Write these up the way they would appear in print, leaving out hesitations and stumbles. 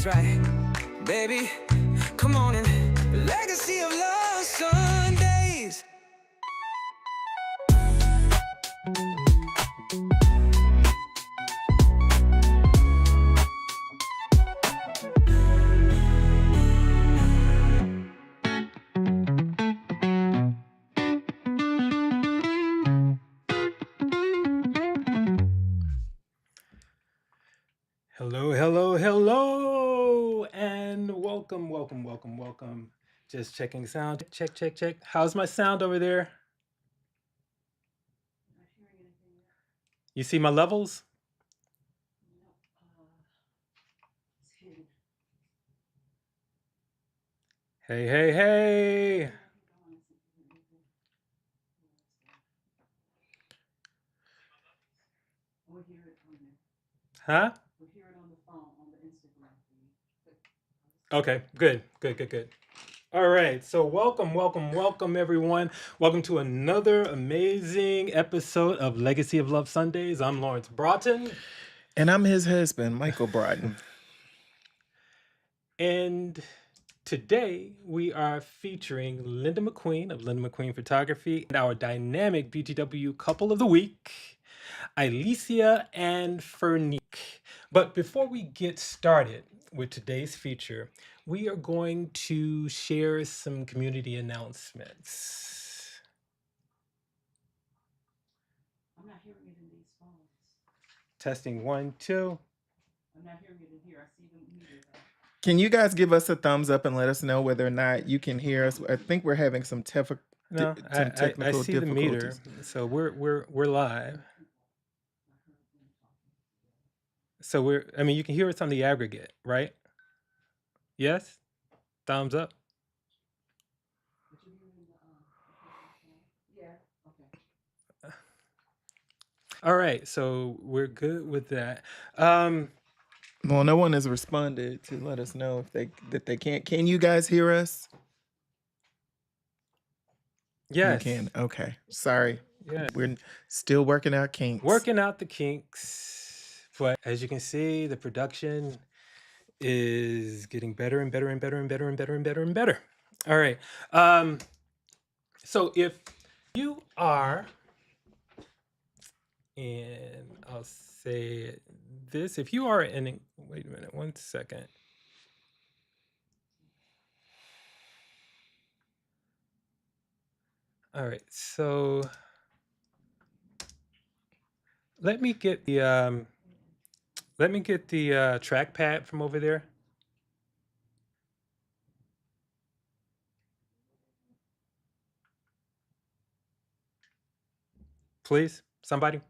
right, baby. Come on in. Legacy of Love Sundays. Hello, hello, hello, and welcome. Just checking sound. Check. How's my sound over there? You see my levels? Hey. Huh? Okay, good. All right, so welcome everyone. Welcome to another amazing episode of Legacy of Love Sundays. I'm Lawrence Broughton. And I'm his husband, Michael Broughton. And today we are featuring Linda McQueen of Linda McQueen Photography and our dynamic BTW couple of the week, Alicia and Fernique. But before we get started with today's feature, we are going to share some community announcements. I'm not hearing it in these phones. Testing 1, 2. I'm not hearing it in here. I see them muted. Can you guys give us a thumbs up and let us know whether or not you can hear us? I think we're having some No, I technical see the meter, difficulties. so we're live. So you can hear us on the aggregate, right? Yes? Thumbs up. But you hearing the yeah, okay. All right, so we're good with that. Well, no one has responded to let us know if they can't. Can you guys hear us? Yes. You can. Okay. Sorry. Yeah. We're still working out kinks. Working out the kinks. But as you can see, the production is getting better and better. All right. So if you are, and I'll say this, if you are in, wait a minute, 1 second. All right, so let me get the trackpad from over there. Please, somebody.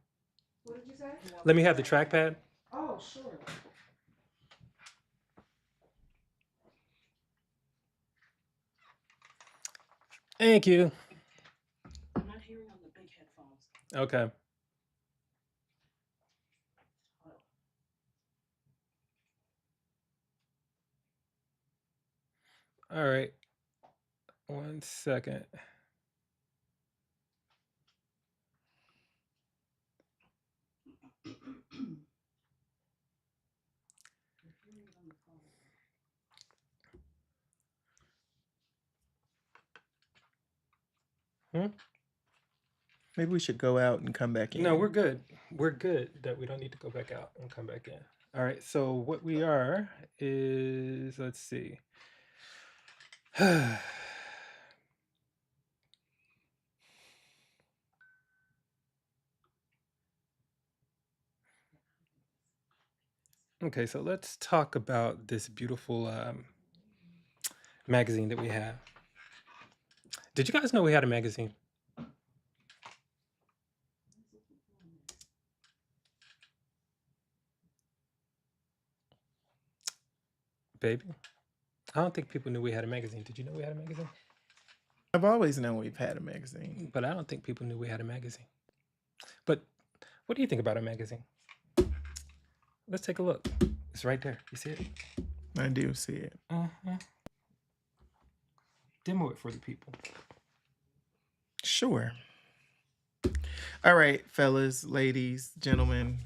What did you say? Let me have the trackpad. Oh, sure. Thank you. I'm not hearing on the big headphones. Okay. All right. 1 second. Maybe we should go out and come back in. No, we're good. We're good that we don't need to go back out and come back in. All right. So what we are is, let's see. Okay, so let's talk about this beautiful magazine that we have. Did you guys know we had a magazine? Baby? I don't think people knew we had a magazine. Did you know we had a magazine? I've always known we've had a magazine. But I don't think people knew we had a magazine. But what do you think about a magazine? Let's take a look. It's right there. You see it? I do see it. Demo it for the people. Sure. All right, fellas, ladies, gentlemen,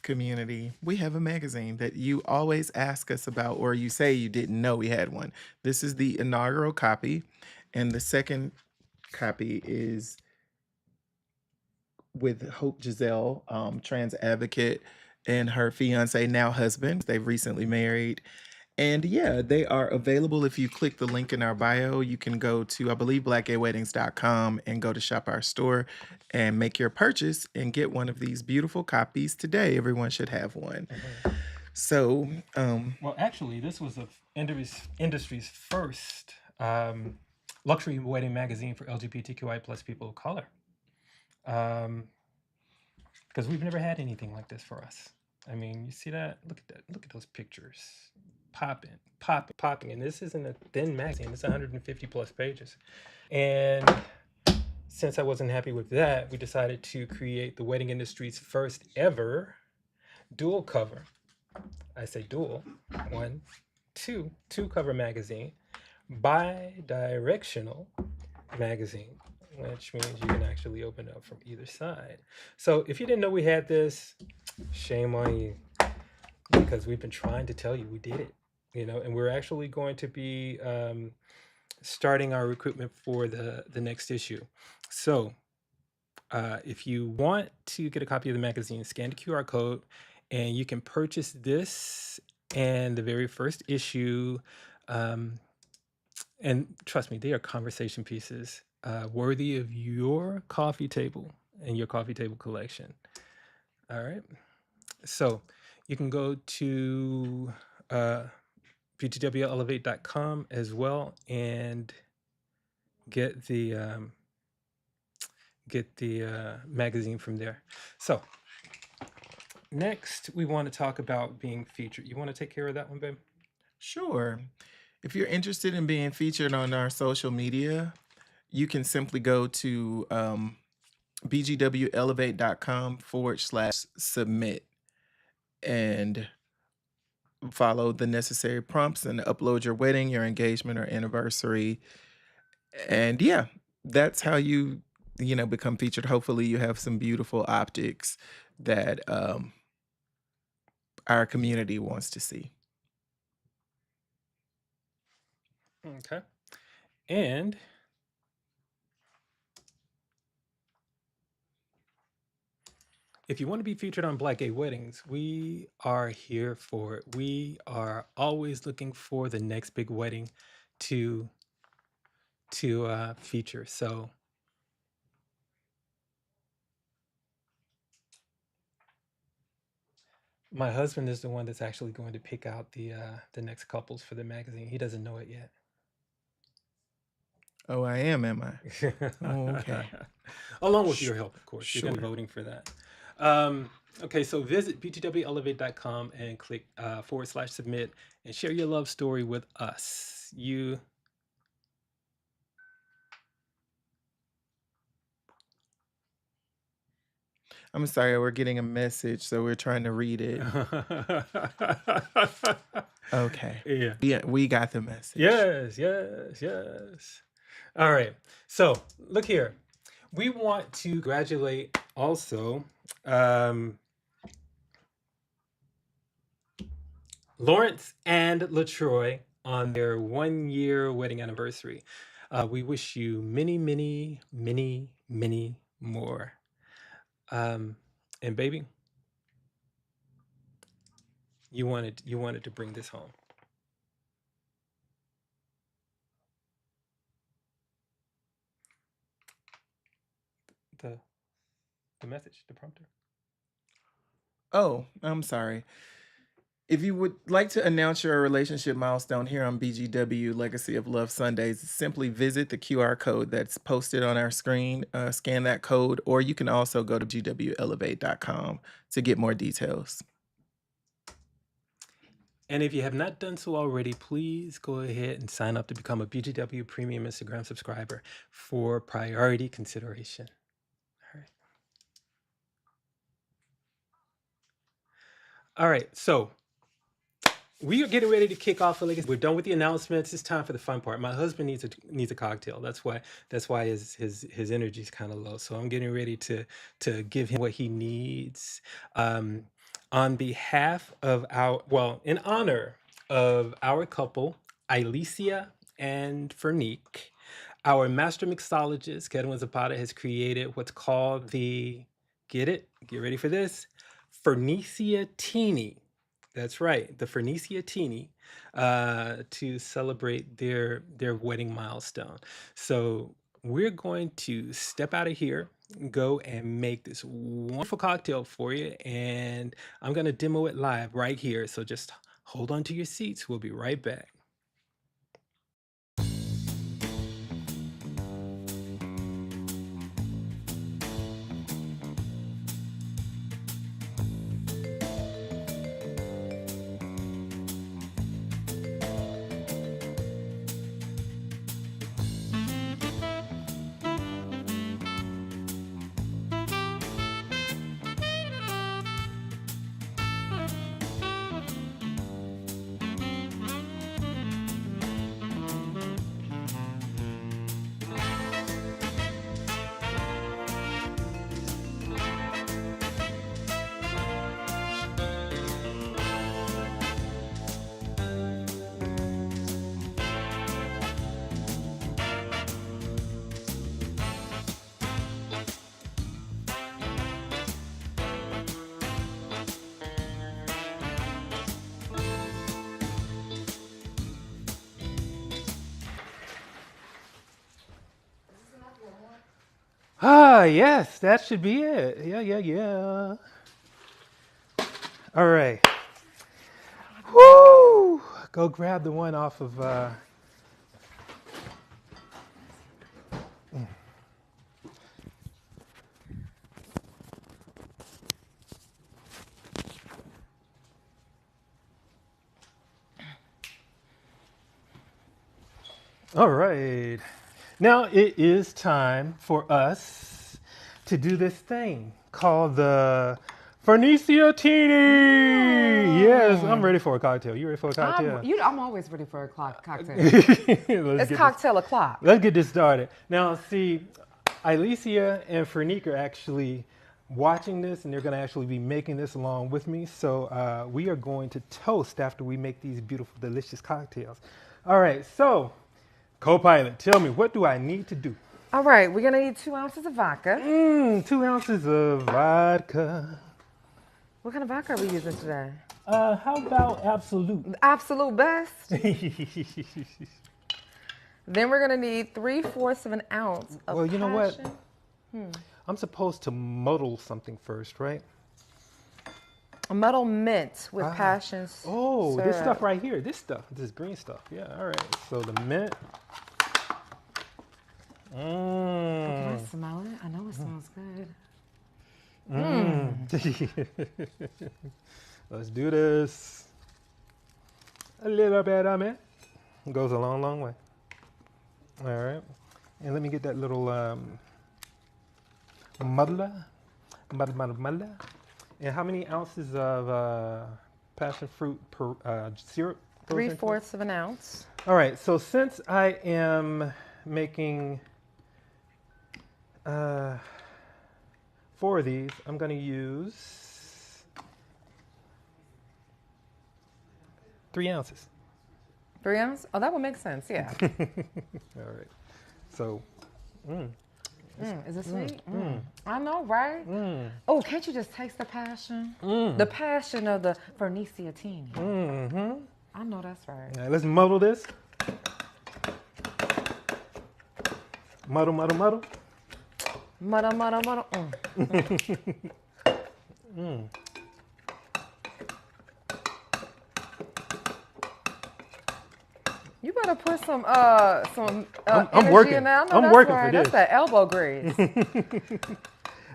community, we have a magazine that you always ask us about, or you say you didn't know we had one. This is the inaugural copy, and the second copy is with Hope Giselle, trans advocate, and her fiance, now husband. They've recently married. And yeah, they are available. If you click the link in our bio, you can go to, I believe, blackgayweddings.com and go to shop our store and make your purchase and get one of these beautiful copies today. Everyone should have one. So, Well, actually, this was the industry's first luxury wedding magazine for LGBTQI plus people of color. Because we've never had anything like this for us. I mean, you see that? Look at that. Look at those pictures. Popping. And this isn't a thin magazine. It's 150 plus pages. And since I wasn't happy with that, we decided to create the wedding industry's first ever dual cover. I say dual. Two cover magazine. Bi-directional magazine, which means you can actually open it up from either side. So if you didn't know we had this, shame on you, because we've been trying to tell you we did it, and we're actually going to be starting our recruitment for the next issue. So if you want to get a copy of the magazine, scan the QR code and you can purchase this and the very first issue. And trust me, they are conversation pieces worthy of your coffee table and your coffee table collection. All right. So you can go to btwelevate.com as well and get the magazine from there. So next, we want to talk about being featured. You want to take care of that one, babe? sure. If you're interested in being featured on our social media, you can simply go to bgwelevate.com/submit and follow the necessary prompts and upload your wedding, your engagement, or anniversary. And yeah, that's how you become featured. Hopefully, you have some beautiful optics that our community wants to see. Okay. And if you want to be featured on Black Gay Weddings, we are here for it. We are always looking for the next big wedding to feature. So my husband is the one that's actually going to pick out the next couples for the magazine. He doesn't know it yet. Oh, I am I? Oh, okay. Along with your help, of course. You're going to be Sure. voting for that. Okay, so visit btwelevate.com and click /submit and share your love story with us. I'm sorry, we're getting a message, so we're trying to read it. Okay. Yeah. Yeah, we got the message. Yes. All right. So look here. We want to congratulate also Lawrence and LaTroy on their 1-year wedding anniversary. We wish you many, many, many, many more. And baby, you wanted to bring this home. The message, the prompter. Oh, I'm sorry. If you would like to announce your relationship milestone here on BGW Legacy of Love Sundays, simply visit the QR code that's posted on our screen, scan that code, or you can also go to bgwelevate.com to get more details. And if you have not done so already, please go ahead and sign up to become a BGW Premium Instagram subscriber for priority consideration. All right. All right, so we are getting ready to kick off. We're done with the announcements. It's time for the fun part. My husband needs a cocktail. That's why his energy is kind of low. So I'm getting ready to give him what he needs. On behalf of in honor of our couple, Alicia and Fernique, our master mixologist, Kedwin Zapata, has created what's called get ready for this, Fernicia Teeny. That's right, the Fernicia Teeny, to celebrate their wedding milestone. So we're going to step out of here, go and make this wonderful cocktail for you, and I'm going to demo it live right here. So just hold on to your seats. We'll be right back. Ah, yes, that should be it. Yeah. All right. Woo! Go grab the one off of. All right. Now it is time for us to do this thing called the Fernicia Teeny. Yes, I'm ready for a cocktail. You ready for a cocktail? I'm always ready for a cocktail. It's cocktail o'clock. Let's get this started. Now, see, Alicia and Fernique are actually watching this, and they're going to actually be making this along with me. So we are going to toast after we make these beautiful, delicious cocktails. All right, so co-pilot, tell me, what do I need to do? All right, we're gonna need 2 ounces of vodka. 2 ounces of vodka. What kind of vodka are we using today? How about Absolute? The absolute best. Then we're gonna need 3/4 of an ounce of Well, you know what? passion. I'm supposed to muddle something first, right? A muddle mint with passion Oh, syrup. this stuff right here. This green stuff. Yeah, all right. So the mint. Can I smell it? I know it smells good. Let's do this. A little bit of it. Goes a long, long way. All right. And let me get that little muddler. Muddler. And how many ounces of passion fruit syrup? 3/4 of an ounce. All right. So since I am making 4 of these, I'm going to use 3 ounces. 3 ounces? Oh, that would make sense. Yeah. All right. So, Is it sweet? I know, right? Oh, can't you just taste the passion? The passion of the Fernicia Teeny. I know that's right. now let's muddle this. Muddle. Muddle. You better put some I'm energy working. in there. I know I'm that's working right. for That's this. that elbow grease.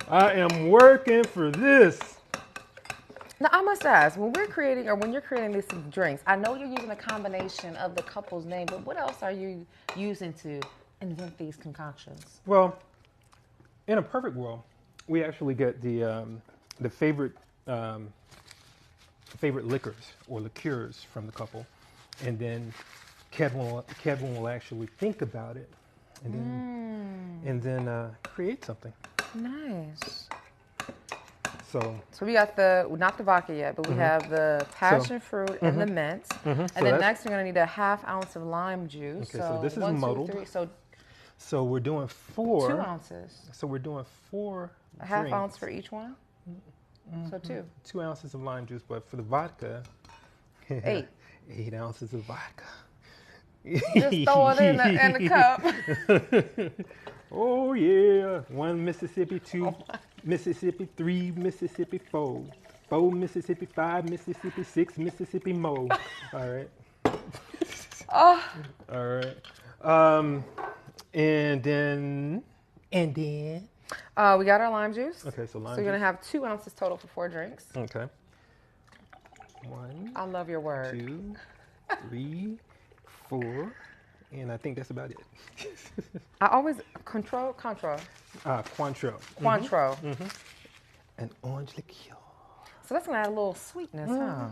I am working for this. Now, I must ask, when you're creating these drinks, I know you're using a combination of the couple's name, but what else are you using to invent these concoctions? Well, in a perfect world, we actually get the favorite liquors or liqueurs from the couple, and then Kedwin will actually think about it, and then create something. Nice. So we got not the vodka yet, but we have the passion fruit and the mint. And So then that's- next we're gonna need a ½ ounce of lime juice. Okay, so this is 1, 2, muddled. 3, so so we're doing 4. 2 ounces. So we're doing 4 A ½ drinks. ounce for each one. So 2. 2 ounces of lime juice, but for the vodka, 8. 8 ounces of vodka. Just throw it in the cup. Oh yeah, 1 Mississippi, 2 Mississippi, 3 Mississippi, 4 Mississippi, 5 Mississippi, 6 Mississippi more. All right. Oh, All right. And then. we got our lime juice. Okay, so lime So you're gonna juice. have 2 ounces total for 4 drinks. Okay. 1, I love your word. 2, 3, 4, and I think that's about it. I always Cointreau. Cointreau. Cointreau. And orange liqueur. So that's gonna add a little sweetness, huh?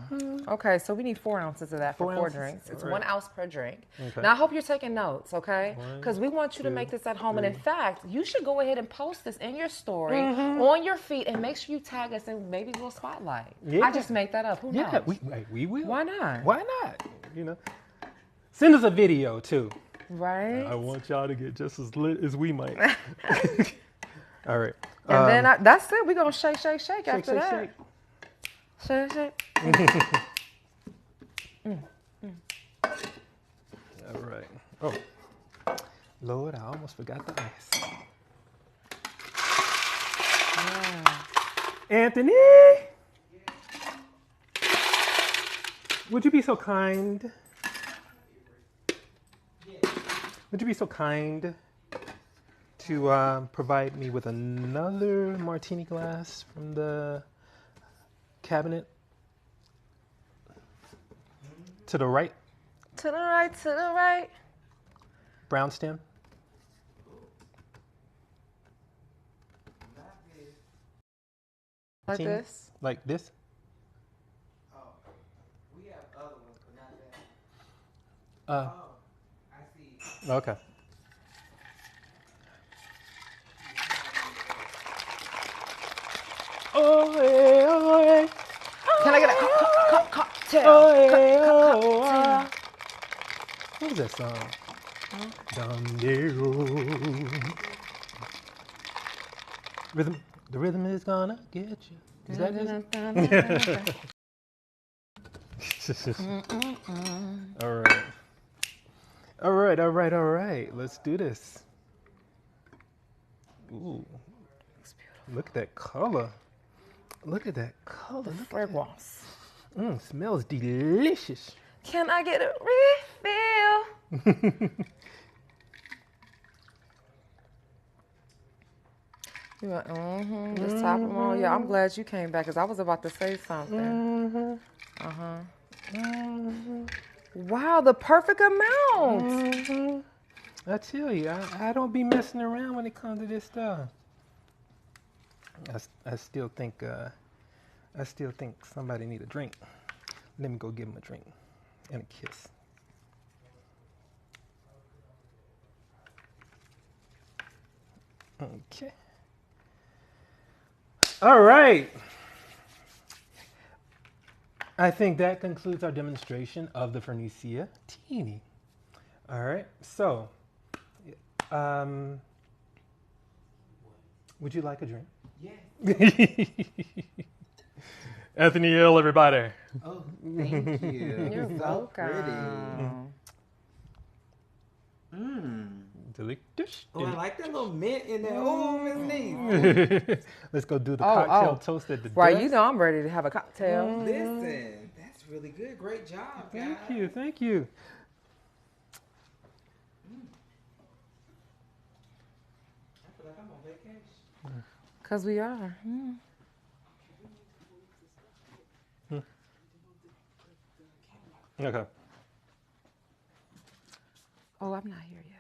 Okay, so we need 4 ounces of that for 4 4 ounces? drinks. It's All 1 right. ounce per drink. Okay. Now I hope you're taking notes, okay? 1, Because we want you to 2, make this at home. And in 3. fact, you should go ahead and post this in your story on your feed and make sure you tag us and maybe we'll spotlight. Yeah. I just made that up. Who Yeah, knows? we will. Why not? Why not? You know, send us a video too. Right? I want y'all to get just as lit as we might. All right. And then that's it. We're gonna shake after that. shake. Shake. All right. Oh, Lord, I almost forgot the ice. Anthony, would you be so kind? Would you be so kind to provide me with another martini glass from the cabinet to the right, To the right. brown stem? Like Martini? this. Like this? We have other ones, but not that. I see. Okay. Oh, hey, oh, hey. Can I get a cocktail? Oh, hey, oh, ah. What is that song? Rhythm. The rhythm is gonna get you. Is that it? All right. All right, all right, all right. Let's do this. Ooh. Look at that color. Look at that color. Look at Fragrance. smells delicious. Can I get a refill? You went, just top them all. Yeah, I'm glad you came back because I was about to say something. Wow, the perfect amount. I tell you, I don't be messing around when it comes to this stuff. I still think somebody need a drink. Let me go give him a drink and a kiss. Okay. All right. I think that concludes our demonstration of the Fernicia Teeny. All right. So, would you like a drink? Yes. Anthony Hill, everybody. Oh, thank you. You're So pretty. welcome. Mmm. Delicious. Oh, I like that little mint in there. Oh, Miss Niece. Let's go do the cocktail oh. toast at the Right, desk. you know I'm ready to have a cocktail. Listen, that's really good. Great job, guys. Thank you, thank you. I feel like I'm on vacation. Because we are. Okay. Oh, I'm not here yet.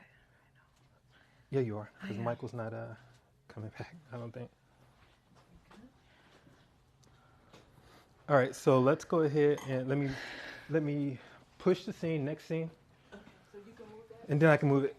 Yeah, you are. Because yeah. Michael's not coming back, I don't think. All right, so let's go ahead and let me push the scene, next scene. And then I can move it.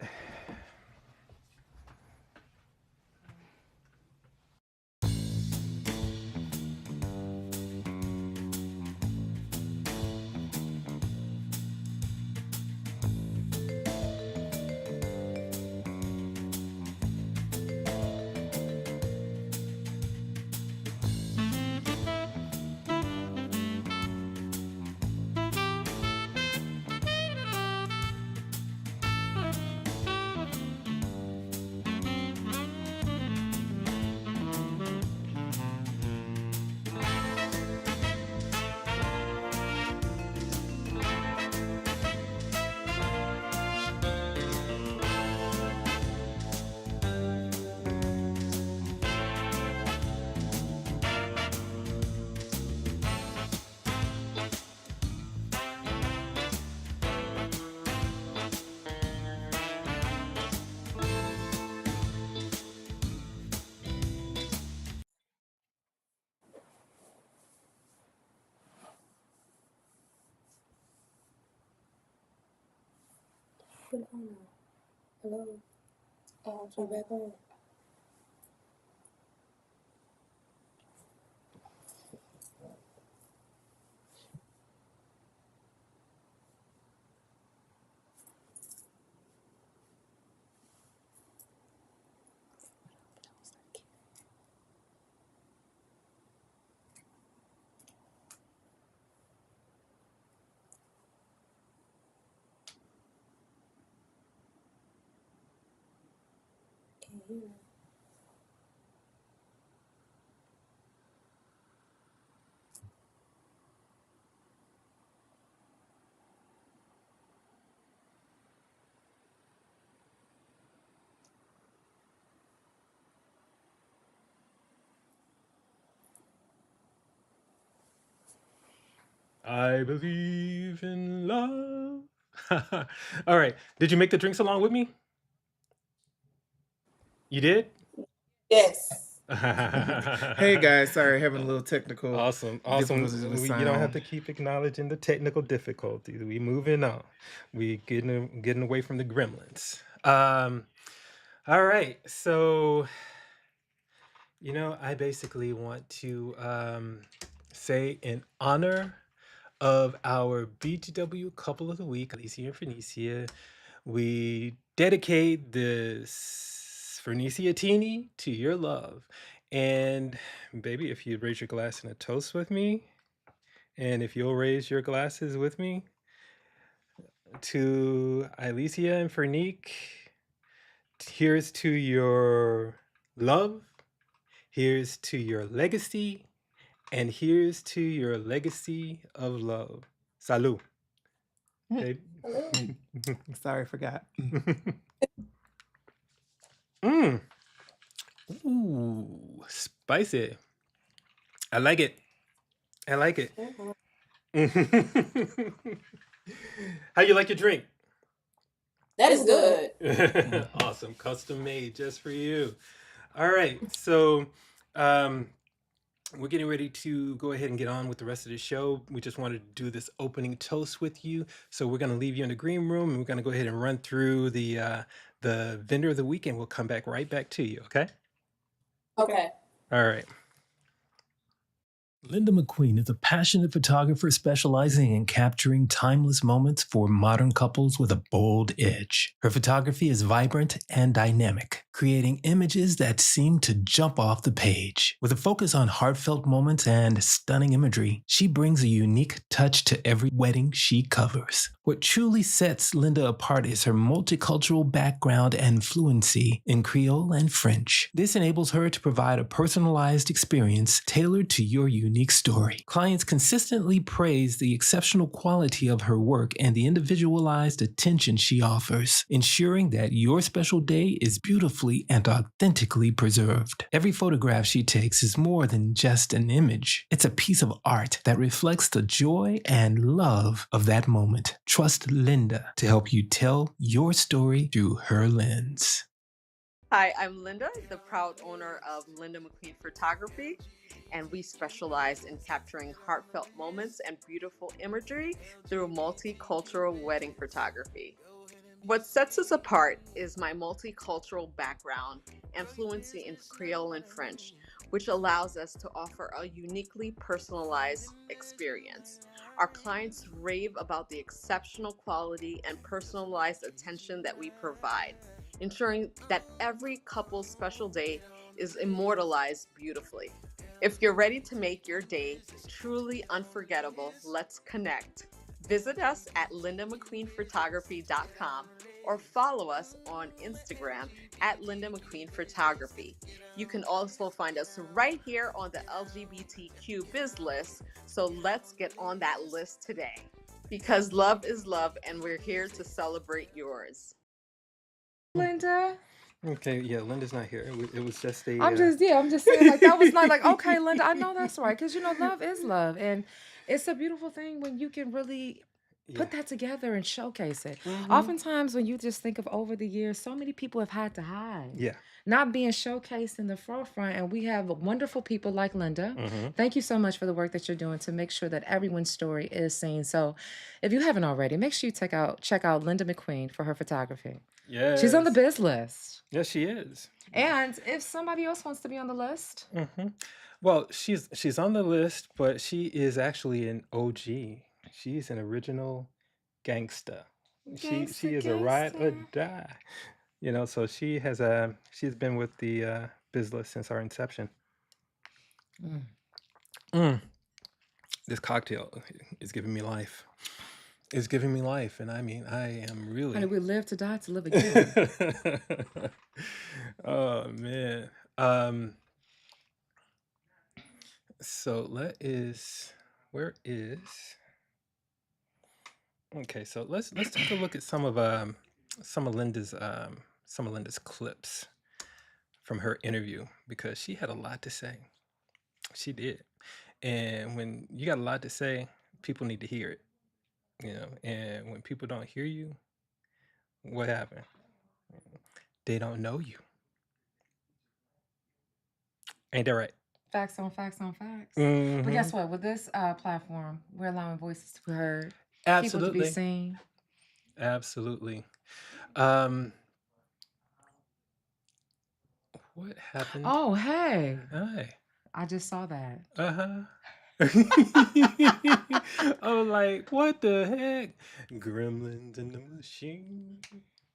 Put it on now. Hello. Oh, so back on. Can't hear it. I believe in love. All right. Did you make the drinks along with me? You did? Yes. Hey guys, sorry, having a little technical Awesome. difficulties with You don't have sound. to keep acknowledging the technical difficulties. We moving on. We getting away from the gremlins. All right. So, I basically want to say in honor of our BTW couple of the week, Alicia and Phoenicia, we dedicate this Phoenicia Teeny to your love. And baby, if you raise your glass in a toast with me, and if you'll raise your glasses with me to Alicia and Fernique, here's to your love, here's to your legacy, and here's to your legacy of love. Salud. Babe. Hello. Sorry, forgot. Mm. Ooh, spicy. I like it. I like it. How you like your drink? That is good. Awesome. Custom made just for you. All right. So we're getting ready to go ahead and get on with the rest of the show. We just wanted to do this opening toast with you. So we're going to leave you in the green room and we're going to go ahead and run through the vendor of the week and we'll come back right back to you. Okay? Okay. All right. Linda McQueen is a passionate photographer specializing in capturing timeless moments for modern couples with a bold edge. Her photography is vibrant and dynamic, creating images that seem to jump off the page. With a focus on heartfelt moments and stunning imagery, she brings a unique touch to every wedding she covers. What truly sets Linda apart is her multicultural background and fluency in Creole and French. This enables her to provide a personalized experience tailored to your unique story. Clients consistently praise the exceptional quality of her work and the individualized attention she offers, ensuring that your special day is beautifully and authentically preserved. Every photograph she takes is more than just an image. It's a piece of art that reflects the joy and love of that moment. Trust Linda to help you tell your story through her lens. Hi, I'm Linda, the proud owner of Linda McQueen Photography, and we specialize in capturing heartfelt moments and beautiful imagery through multicultural wedding photography. What sets us apart is my multicultural background and fluency in Creole and French, which allows us to offer a uniquely personalized experience. Our clients rave about the exceptional quality and personalized attention that we provide, ensuring that every couple's special day is immortalized beautifully. If you're ready to make your day truly unforgettable, let's connect. Visit us at lindamcqueenphotography.com or follow us on Instagram at Linda McQueen Photography. You can also find us right here on the LGBTQ biz list, so let's get on that list today. Because love is love, and we're here to celebrate yours. Linda. Okay, yeah, Linda's not here. It was just a. I'm just saying, like, that was not like, okay, Linda, I know that's right. Because, love is love. And it's a beautiful thing when you can really put that together and showcase it. Mhm. Oftentimes, when you just think of over the years, so many people have had to hide. Yeah. not being showcased in the forefront. And we have wonderful people like Linda. Mm-hmm. Thank you so much for the work that you're doing to make sure that everyone's story is seen. So if you haven't already, make sure you check out Linda McQueen for her photography. She's on the Yes. biz list. Yes, she is. And if somebody else wants to be on the list, Mm-hmm. Well, she's on the list, but she is actually an OG. She's an original gangsta. She gangsta, is a ride or gangsta. die. So she's been with the Bizless since our inception. Mm. Mm. This cocktail is giving me life. It's giving me life, and I mean, I am Honey, really. we live to die to live again. Oh man. So where is okay, so let's take a look at some of Linda's clips from her interview, because she had a lot to say. She did. And when you got a lot to say, people need to hear it. And when people don't hear you, what happened? They don't know you. Ain't that right? Facts on facts on facts. But Mm-hmm. guess what? With this platform, we're allowing voices to be heard, people to be Absolutely. seen. Absolutely. Um, what happened? Oh, hey. Hi. I just saw that. Uh-huh. I was like, what the heck? Gremlins in the machine.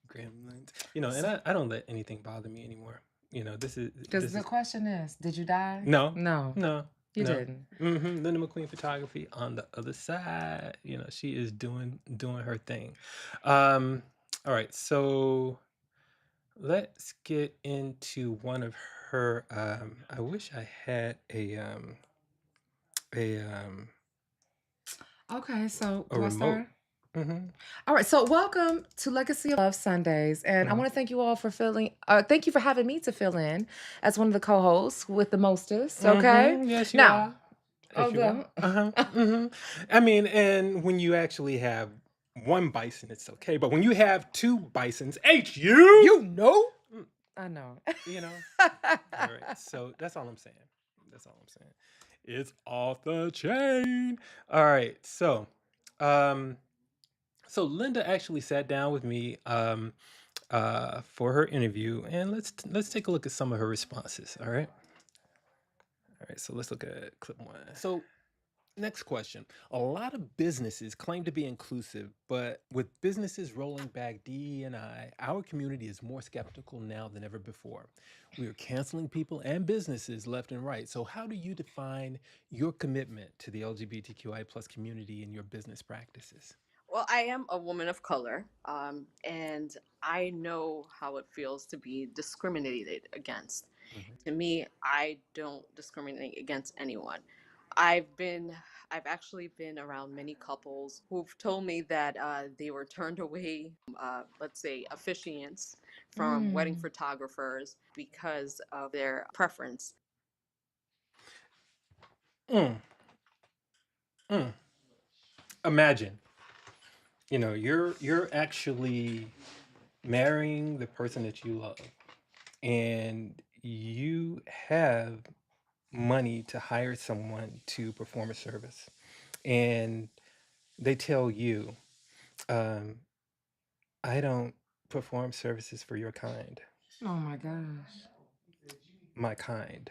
Gremlins. And I don't let anything bother me anymore. Because the question is, did you die? No. No, No. you No. didn't. Mm-hmm. Linda McQueen Photography on the other side. She is doing her thing. All right, so let's get into one of her. I wish I had a Okay, so a do I remote. start? Mm-hmm. All right, so welcome to Legacy of Love Sundays, and I Mhm. want to thank you all for thank you for having me to fill in as one of the co-hosts with the mostest. Okay, Mhm. Yes, you now, are. Yes, you are. oh, Uh-huh. Mm-hmm. I mean, and when you actually have one bison, it's okay. But when you have two bisons, you know, Mm, I know. All right. So that's all I'm saying. That's all I'm saying. It's off the chain. All right. So, Linda actually sat down with me for her interview, and let's take a look at some of her responses. All right. All right. So let's look at clip one. So next question. A lot of businesses claim to be inclusive, but with businesses rolling back DE&I, our community is more skeptical now than ever before. We are canceling people and businesses left and right. So how do you define your commitment to the LGBTQI plus community in your business practices? Well, I am a woman of color, and I know how it feels to be discriminated against. To me, I don't discriminate against anyone. I've actually been around many couples who've told me that they were turned away, let's say, officiants from wedding photographers because of their preference. Mm, mm. Imagine, you're actually marrying the person that you love, and you have money to hire someone to perform a service, and they tell you, um, I don't perform services for your kind. Oh my gosh, My kind.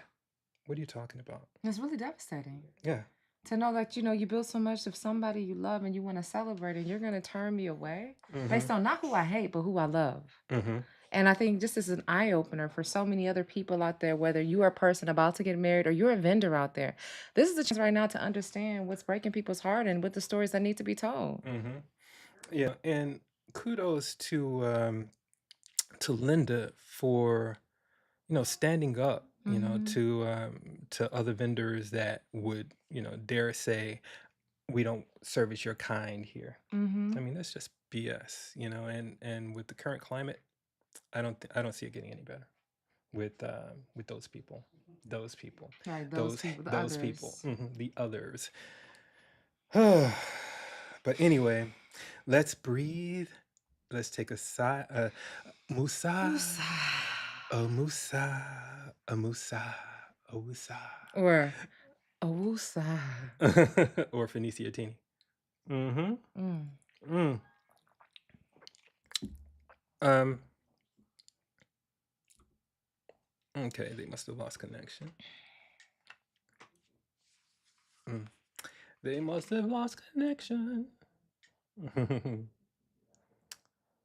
What are you talking about? it's really devastating Yeah. to know that you build so much of somebody you love and you want to celebrate, and you're gonna turn me away based on not who I hate but who I love. Mm-hmm. And I think just as an eye opener for so many other people out there, whether you are a person about to get married or you're a vendor out there, this is a chance right now to understand what's breaking people's heart and what the stories that need to be told. Mm-hmm. Yeah, and kudos to Linda for standing up, to other vendors that would dare say we don't service your kind here. Mm-hmm. I mean, that's just BS, and with the current climate, I don't see it getting any better with those people, Right, those people, the those people, others. the others. But anyway, let's breathe. Let's take a sigh, Musa. Woosah. Omusa, Omusa, Owusa. Or Awusa. Or Phoenicia Tini. Mm-hmm. Mm. Mm. Um. Okay, they must have lost connection. Mm. They must have lost connection.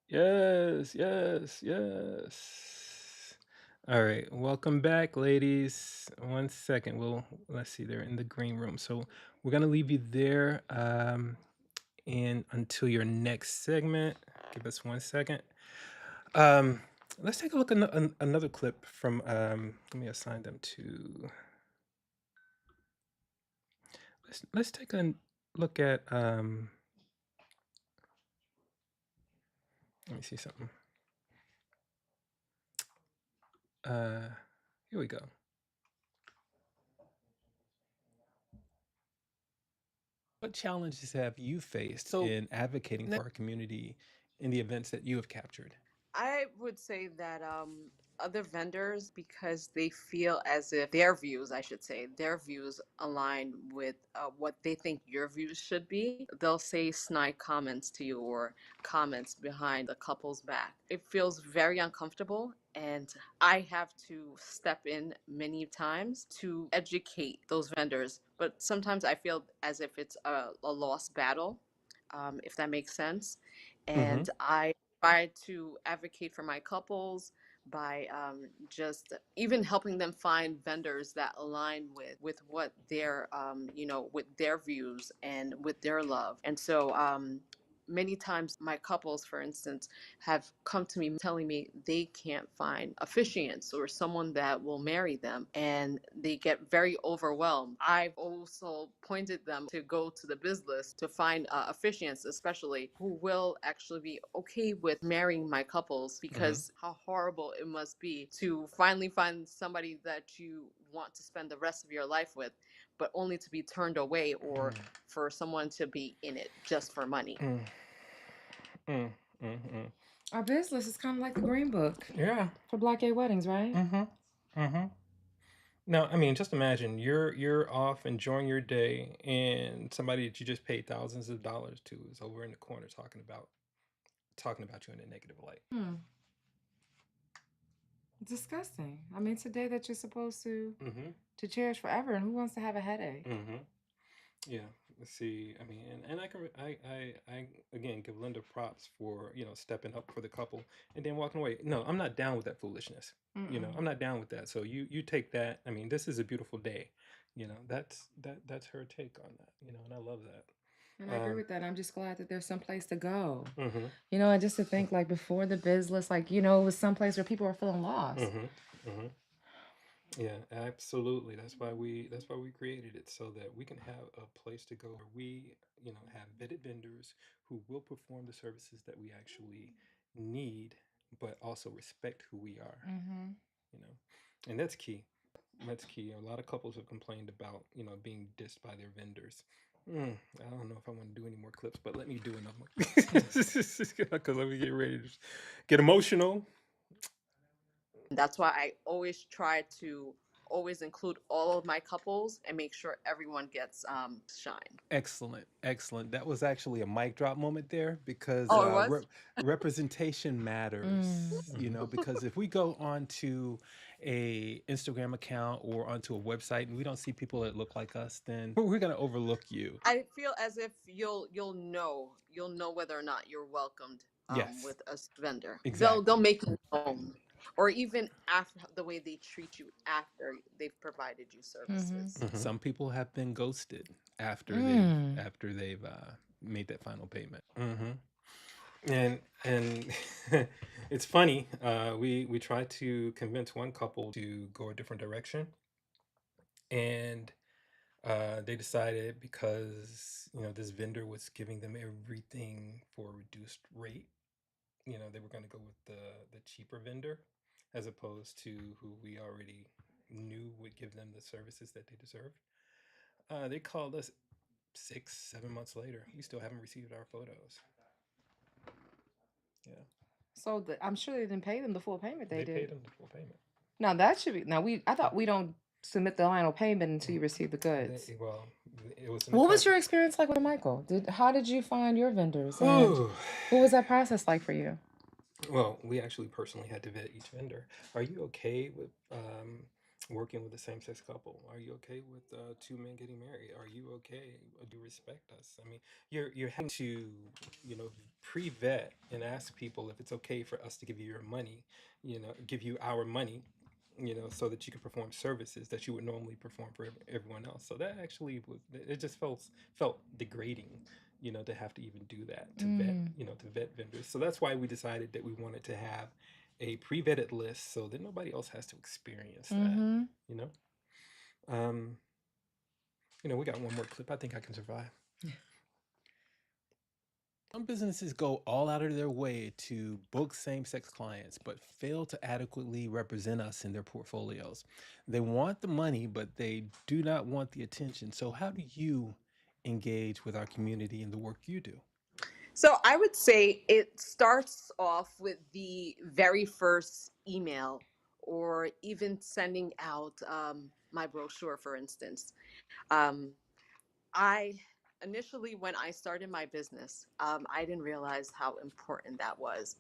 Yes, yes, yes. All right, welcome back, ladies. 1 second. Let's see. They're in the green room, so we're gonna leave you there, and until your next segment. Give us 1 second. Let's take a look at another clip from. Let me assign them to. Let's take a look at. Let me see something. Here we go. What challenges have you faced in advocating for our community in the events that you have captured? I would say that other vendors, because they feel as if their views, I should say, their views align with what they think your views should be, they'll say snide comments to you or comments behind the couple's back. It feels very uncomfortable, and I have to step in many times to educate those vendors. But sometimes I feel as if it's a lost battle, if that makes sense. And I try to advocate for my couples by just even helping them find vendors that align with what their with their views and with their love. And so many times my couples, for instance, have come to me telling me they can't find officiants or someone that will marry them, and they get very overwhelmed. I've also pointed them to go to the biz list to find officiants, especially who will actually be okay with marrying my couples, because how horrible it must be to finally find somebody that you want to spend the rest of your life with, but only to be turned away, or for someone to be in it just for money. Our business is kind of like the Green Book Yeah. for Black gay weddings, right? Now, I mean, just imagine you're off enjoying your day, and somebody that you just paid thousands of dollars to is over in the corner talking about you in a negative light. Disgusting. I mean, it's a day that you're supposed to cherish forever, and who wants to have a headache? Yeah. Let's see. I mean, and I again give Linda props for stepping up for the couple and then walking away. No, I'm not down with that foolishness. I'm not down with that. So you take that. I mean, this is a beautiful day. That's her take on that. And I love that. And I agree with that. I'm just glad that there's some place to go. And just to think, like, before the business, like, it was some place where people are feeling lost. Yeah, absolutely. That's why we created it, so that we can have a place to go where we, have vetted vendors who will perform the services that we actually need, but also respect who we are. And that's key. That's key. A lot of couples have complained about, being dissed by their vendors. I don't know if I want to do any more clips, but let me do another one because let me get ready to get emotional. That's why I always try to always include all of my couples and make sure everyone gets shine. Excellent. That was actually a mic drop moment there, because Oh, it was? representation matters. Because if we go onto a Instagram account or onto a website and we don't see people that look like us, then we're gonna overlook you. I feel as if you'll know whether or not you're welcomed Yes. with a vendor. Exactly. They'll make it known, or even after the way they treat you after they've provided you services. Some people have been ghosted after they've made that final payment. And it's funny. We tried to convince one couple to go a different direction, and they decided, because this vendor was giving them everything for a reduced rate, they were going to go with the cheaper vendor, as opposed to who we already knew would give them the services that they deserved. They called us 6-7 months later. We still haven't received our photos. Yeah. So I'm sure they didn't pay them the full payment. They They paid did. them the full payment. Now that should be. Now I thought we don't submit the final payment until you receive the goods. Well, it was. What was your experience like with Michael? How did you find your vendors? And what was that process like for you? Well, we actually personally had to vet each vendor. Are you okay with working with a same-sex couple? Are you okay with two men getting married? Are you okay? Do you respect us? I mean, you're having to, pre-vet and ask people if it's okay for us to give you your money, give you our money, so that you can perform services that you would normally perform for everyone else. So that actually it just felt degrading, to have to even do that to vet vendors. So that's why we decided that we wanted to have a pre-vetted list so that nobody else has to experience that. We got one more clip. I think I can survive. Some businesses go all out of their way to book same-sex clients, but fail to adequately represent us in their portfolios. They want the money, but they do not want the attention. So how do you engage with our community in the work you do? So I would say it starts off with the very first email, or even sending out my brochure, for instance. I initially, when I started my business, I didn't realize how important that was,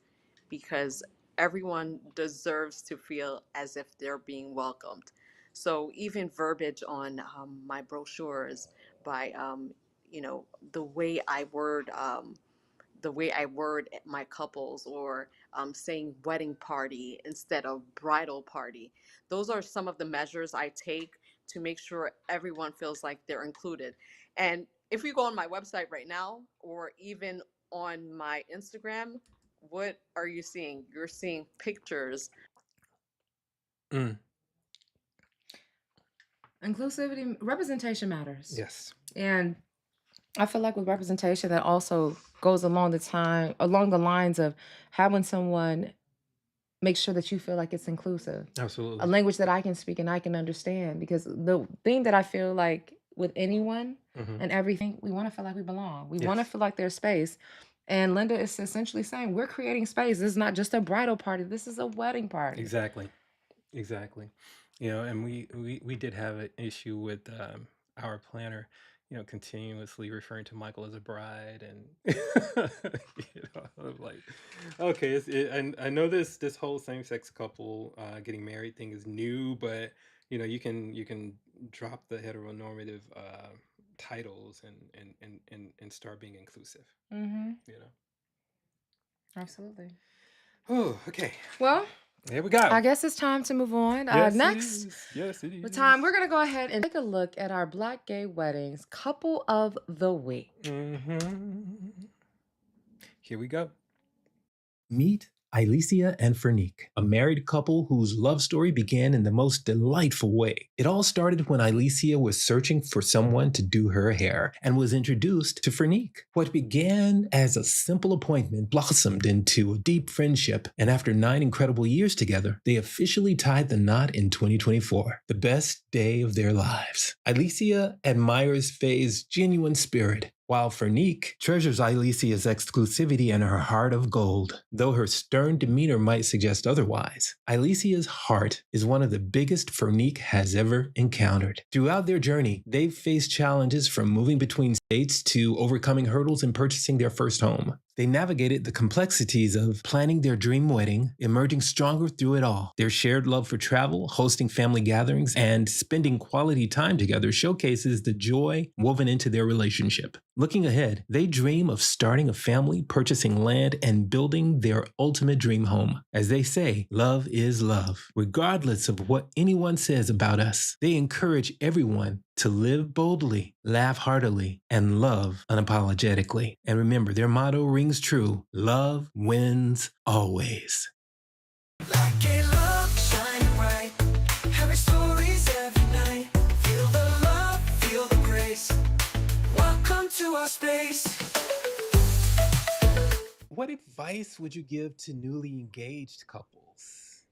because everyone deserves to feel as if they're being welcomed. So even verbiage on my brochures, by the way I word my couples, or saying wedding party instead of bridal party. Those are some of the measures I take to make sure everyone feels like they're included. And if you go on my website right now, or even on my Instagram, what are you seeing? You're seeing pictures. Inclusivity, representation matters. Yes. And I feel like with representation, that also goes along the lines of having someone make sure that you feel like it's inclusive. Absolutely. A language that I can speak and I can understand. Because the thing that I feel like with anyone and everything, we want to feel like we belong. We want to feel like there's space. And Linda is essentially saying, we're creating space. This is not just a bridal party. This is a wedding party. Exactly. And we did have an issue with our planner, continuously referring to Michael as a bride, and I'm like, okay, I know this whole same-sex couple getting married thing is new, but you can drop the heteronormative titles and start being inclusive. Absolutely. Oh, okay. Well, there we go. I guess it's time to move on. Yes, Next, yes, it is. the time we're gonna go ahead and take a look at our Black Gay Weddings Couple of the Week. Here we go. Meet Alicia and Fernique, a married couple whose love story began in the most delightful way. It all started when Alicia was searching for someone to do her hair and was introduced to Fernique. What began as a simple appointment blossomed into a deep friendship, and after 9 incredible years together, they officially tied the knot in 2024, the best day of their lives. Alicia admires Faye's genuine spirit, while Fernique treasures Alicia's exclusivity and her heart of gold, though her stern demeanor might suggest otherwise. Alicia's heart is one of the biggest Fernique has ever encountered. Throughout their journey, they've faced challenges from moving between states to overcoming hurdles and purchasing their first home. They navigated the complexities of planning their dream wedding, emerging stronger through it all. Their shared love for travel, hosting family gatherings, and spending quality time together showcases the joy woven into their relationship. Looking ahead, they dream of starting a family, purchasing land, and building their ultimate dream home. As they say, love is love. Regardless of what anyone says about us, they encourage everyone to live boldly, laugh heartily, and love unapologetically. And remember, their motto rings true: love wins always. Like a love shining bright, having stories every night. Feel the love, feel the grace. Welcome to our space. What advice would you give to newly engaged couples?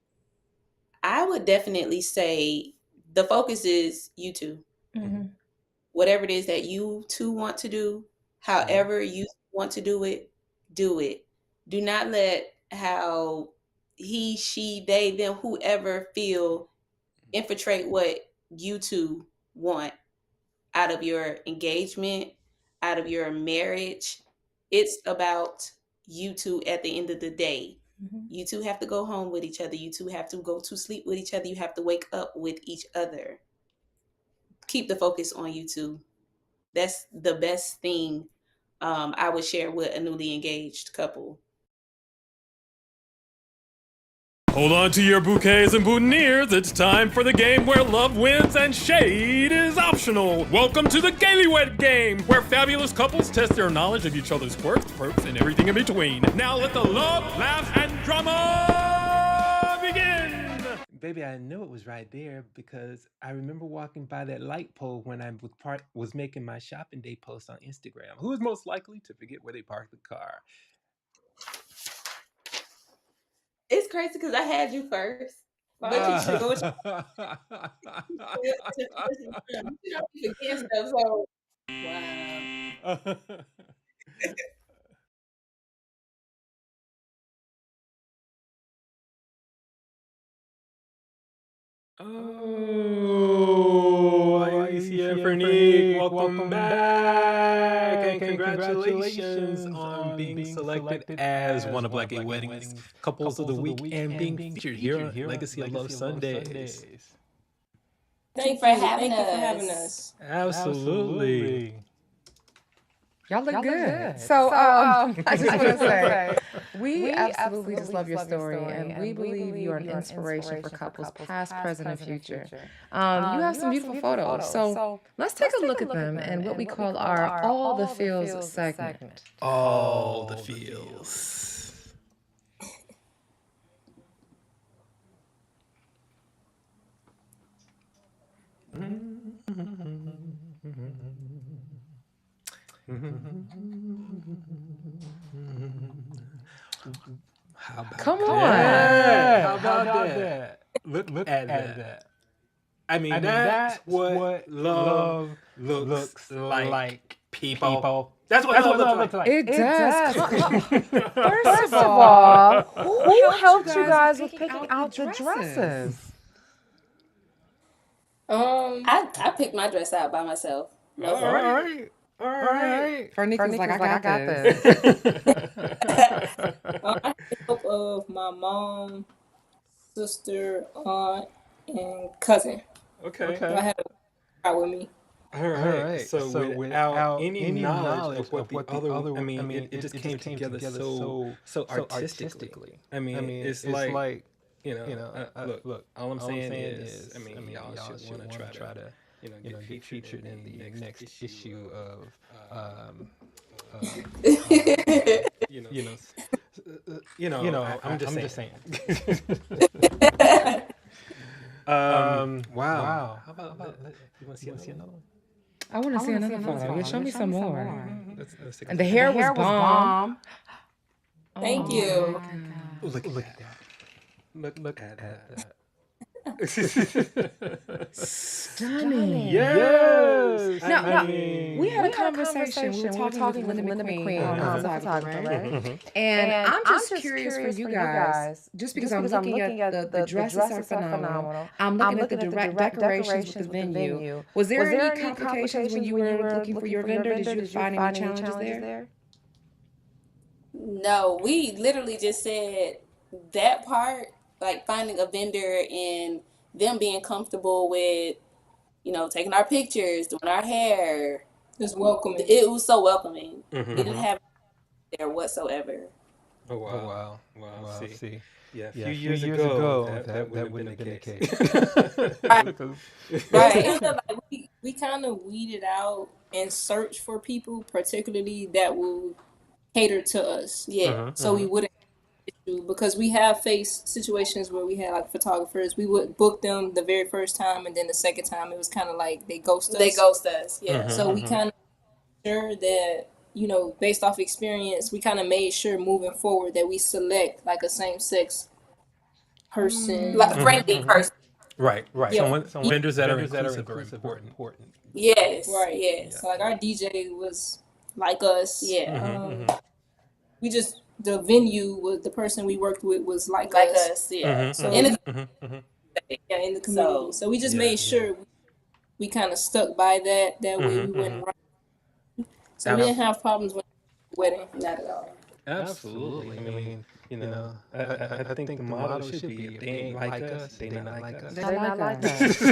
I would definitely say the focus is you two. Whatever it is that you two want to do, however you want to do it, do it. Do not let how he, she, they, them, whoever feel infiltrate what you two want out of your engagement, out of your marriage. It's about you two at the end of the day. You two have to go home with each other. You two have to go to sleep with each other. You have to wake up with each other. Keep the focus on you two. That's the best thing I would share with a newly engaged couple. Hold on to your bouquets and boutonnieres. It's time for the game where love wins and shade is optional. Welcome to the Gaily Wed game, where fabulous couples test their knowledge of each other's quirks, perks, and everything in between. Now let the love, laugh, and drama begin. Baby, I knew it was right there because I remember walking by that light pole when I was making my shopping day post on Instagram. Who is most likely to forget where they parked the car? It's crazy because I had you first. But you should go with you don't be forgetting stuff. So wow. Oh, Alicia and Fernique, welcome back, and congratulations on being selected as one of Black Gay Weddings Couples of the Week and being featured here on Legacy of Love Sundays. Thank you for having us. Absolutely. Y'all look good. So I just want to say, we absolutely just love your story, and we believe you are an inspiration for couples past, present, and future. You have some beautiful photos. So let's take a look at them and what we call our All the Feels segment. All the feels. Come on. How about that? Look at that. I mean, that's what love looks like, people. That's what love looks like. It does. First of all, who helped you guys with picking out the dresses? I picked my dress out by myself. No All right. Fernique was like, I got this. I had the help of my mom, sister, aunt, and cousin. Okay. So I had a crowd with me. All right. So without any knowledge of what the other, I mean, it just came together so artistically. I mean, it's like, look, all I'm saying is, I mean, y'all should want to try to, get featured in the next issue of, I'm just saying. Wow. How about you want to see another one? I want to see another photo. Yeah, show me some more. Let's take a And the hair was bomb. Thank you. look at that. Look at that. Stunning. Yes. Now, I mean, we had a conversation. We were talking with Linda McQueen, the photographer, right? And I'm just curious for you guys, just because I'm looking at the dresses are phenomenal. I'm looking at the decorations with the venue. Was there any complications when you were looking for your vendor? Did you find any challenges there? No, we literally just said that part, like finding a vendor and them being comfortable with, taking our pictures, doing our hair. It's welcoming. It was so welcoming. We Mhm. didn't have there whatsoever. Oh wow. See. Yeah, a few few years years ago, ago, that that wouldn't have been the case. Right. We kind of weeded out and searched for people, particularly that will cater to us. Yeah. So we wouldn't issue, because we have faced situations where we had like photographers, we would book them the very first time, and then the second time it was kind of like they ghost us. They ghost us. Yeah. So we kind of sure that, based off experience, we kind of made sure moving forward that we select like a same-sex person. Like a friendly person. Right. Yeah. Some vendors that are inclusive are important. Yes. Right. Yes. So like our DJ was like us. Yeah. We just the venue was the person we worked with was like Like us. us, yeah. So In in the the community. so So we just Yeah, made yeah. sure we kind of stuck by that. That way we wouldn't run. So we didn't have problems with the wedding. not at all. Absolutely. I mean, I think the motto should be if they ain't like us, they not like us. They're not like us.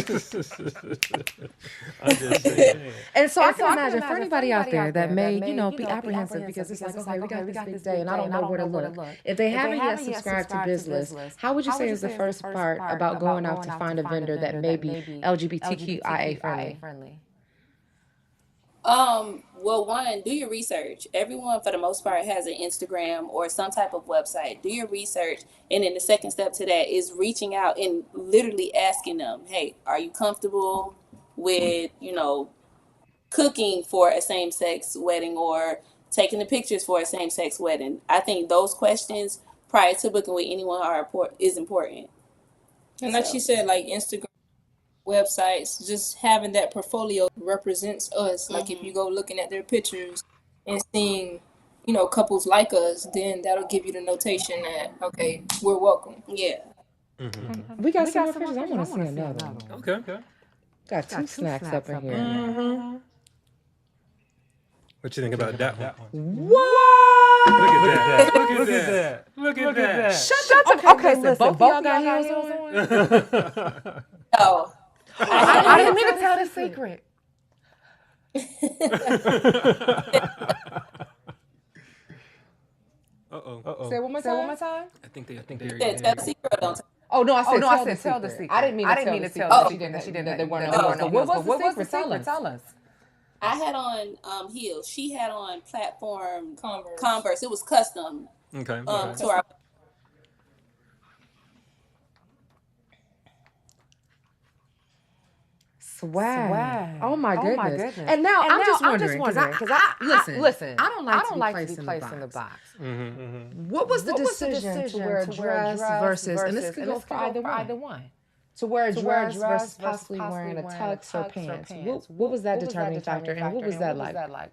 I'm just saying. And so I can imagine for anybody out there that may, be apprehensive because it's like, okay, we got this big day and I don't know where to look. If they haven't yet subscribed to BizList, how would you say is the first part about going out to find a vendor that may be LGBTQIA friendly? Well, one, do your research. Everyone, for the most part, has an Instagram or some type of website. Do your research. And then the second step to that is reaching out and literally asking them, hey, are you comfortable with, cooking for a same-sex wedding or taking the pictures for a same-sex wedding? I think those questions prior to booking with anyone is important. And like she said, like Instagram, websites, just having that portfolio represents us. Like if you go looking at their pictures and seeing, couples like us, then that'll give you the notation that, okay, we're welcome. Yeah. We got some more pictures. I want to see another one. Okay. Got two snacks up in here. What you think about that one? What? Look at that. Look at that. Look at that. Shut up. Okay, listen. Both y'all got heels on? Oh. I didn't mean to tell the secret. Uh-oh. Say it one more time. I think they're Tell the secret or don't tell. Oh no, I said tell the secret. I didn't mean to tell the secret. She didn't. They weren't. What was the secret? Tell us. I had on heels. She had on platform Converse. Converse. It was custom Okay. to our. Swag. Oh my goodness. And now I'm just wondering because listen, I don't like to be placed in the box. What was the decision to wear a dress versus, and this could go for either one, to wear a dress versus possibly wearing a tux or pants? What was that determining factor, and what was that like?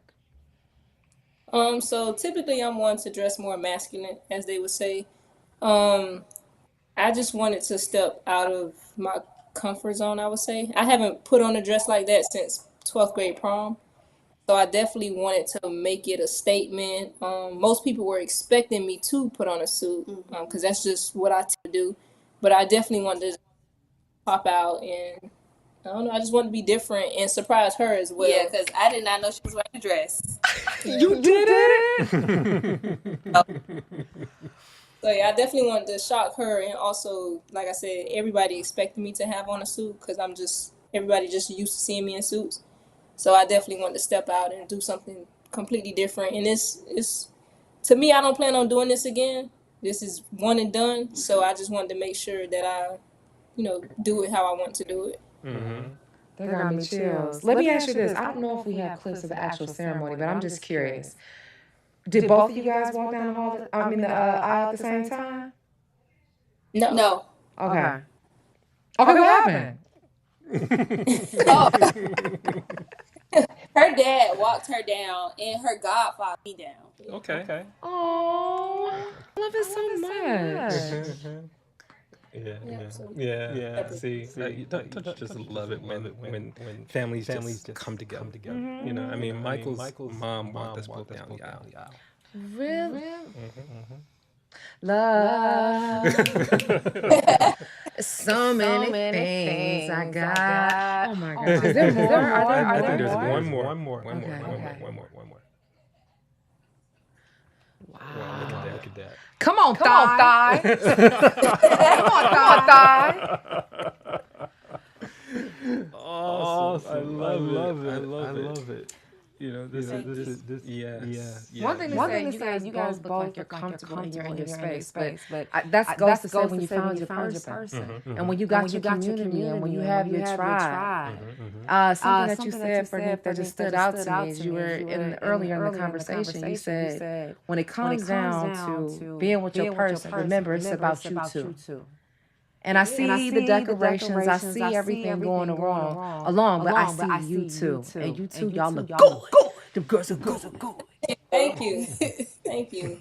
So typically I'm one to dress more masculine, as they would say. I just wanted to step out of my comfort zone, I would say. I haven't put on a dress like that since 12th grade prom. So I definitely wanted to make it a statement. Most people were expecting me to put on a suit because that's just what I tend to do. But I definitely wanted to pop out and, I don't know, I just wanted to be different and surprise her as well. Yeah, because I did not know she was wearing a dress. You did it? So yeah, I definitely wanted to shock her, and also, like I said, everybody expected me to have on a suit because everybody just used to seeing me in suits. So I definitely wanted to step out and do something completely different. And it's to me, I don't plan on doing this again. This is one and done. So I just wanted to make sure that I, do it how I want to do it. That got me chills. Let me ask you this. I don't know if we have clips of the actual ceremony, but I'm just curious. Did both of you guys walk down the hall? The aisle at the same time? No. Okay. Okay, what happened? Her dad walked her down, and her godfather me down. Okay. Oh, I love it so much. Yeah. See, don't just love it when families just come together. I mean, Michael's mom walked us both down the aisle. Really? Love. So many things I got. Oh my God. Is there more? I think there's one more. Wow. Look at that. Come on, Thigh. Come on, Thigh. Awesome. I love it. This is yeah. One thing to say, you guys look like you're comfortable and you're in your space, but that goes to say when you found your person, and when you got your community, and when you have your tribe. Something that you said, Bernice, that just stood out to me is you were earlier in the conversation. You said when it comes down to being with your person, remember it's about you too. And I see the decorations, I see everything going along, but I see you too. And you two, y'all look good. The girls are good. Thank you. Thank you.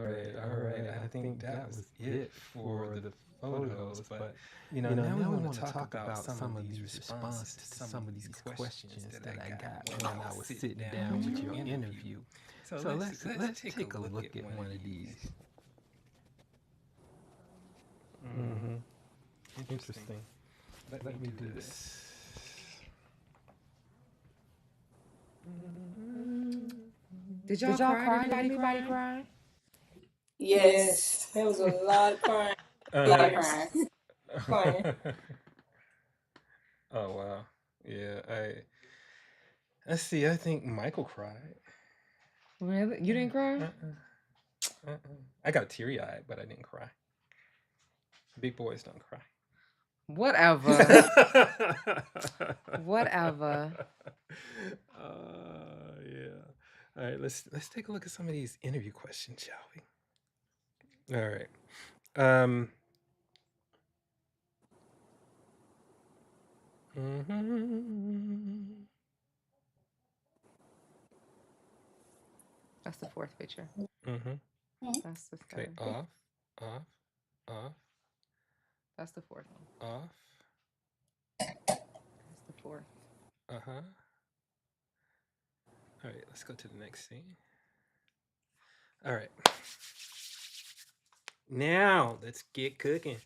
all right. I think that was it for the photos. But now we want to talk about some of these responses to some of these questions that I got when I was sitting down with your interview. So let's take a look at one of these. Mm-hmm. Interesting. Let me do this. Did y'all cry? Did anybody cry? Yes, there was a lot of crying. A lot of Tears. crying. Crying. Oh wow. Yeah, let's see, I think Michael cried. Really? You didn't cry? I got teary-eyed, but I didn't cry. Big boys don't cry. Whatever. Whatever. Yeah. All right, let's take a look at some of these interview questions, shall we? All right. That's the fourth picture. That's the Okay, third. off. That's the fourth one. Off. That's the fourth. Uh-huh. All right, let's go to the next scene. All right. Now, let's get cooking.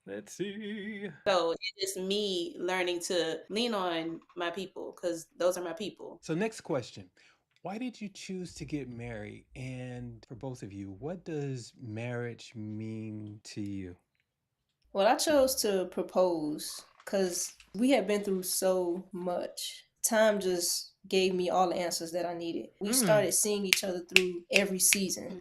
Let's see. So it's just me learning to lean on my people because those are my people. So next question. Why did you choose to get married? And for both of you, what does marriage mean to you? Well, I chose to propose because we had been through so much. Time just gave me all the answers that I needed. We started seeing each other through every season.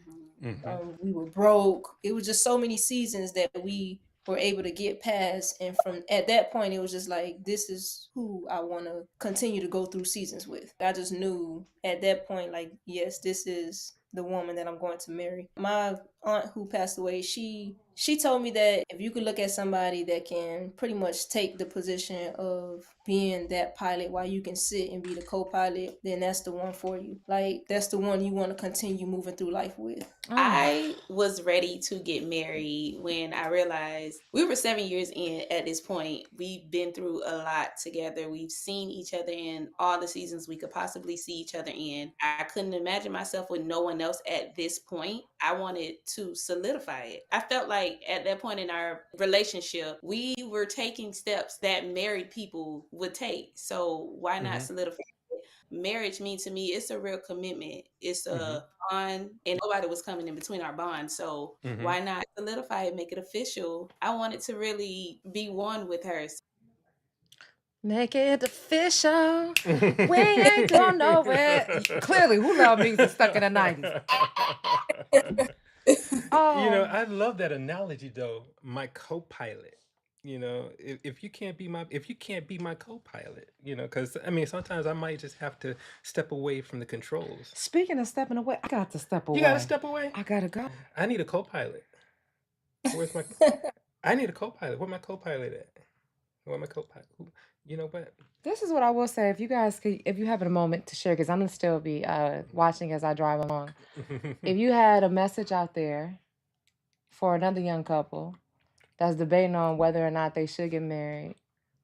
We were broke. It was just so many seasons that we were able to get past. And from at that point, it was just like, this is who I want to continue to go through seasons with. I just knew at that point, like, yes, this is the woman that I'm going to marry. My aunt who passed away, she told me that if you could look at somebody that can pretty much take the position of being that pilot while you can sit and be the co-pilot, then that's the one for you. Like, that's the one you want to continue moving through life with. I was ready to get married when I realized we were 7 years in at this point. We've been through a lot together. We've seen each other in all the seasons we could possibly see each other in. I couldn't imagine myself with no one else at this point. I wanted to solidify it. I felt like at that point in our relationship, we were taking steps that married people would take. So why not solidify it? Marriage means to me, it's a real commitment. It's a bond, and nobody was coming in between our bonds. So why not solidify it, make it official? I wanted to really be one with her. Make it official. We ain't going nowhere. Clearly, who love music stuck in the 90s? I love that analogy though. My co-pilot. If you can't be my co-pilot, because I mean sometimes I might just have to step away from the controls. Speaking of stepping away, I got to step away. You gotta step away? I gotta go. I need a co-pilot. Where's my I need a co-pilot. Where my co-pilot at? Where my co-pilot? You know what? This is what I will say. If you guys could, if you have a moment to share, because I'm gonna still be watching as I drive along. If you had a message out there for another young couple that's debating on whether or not they should get married,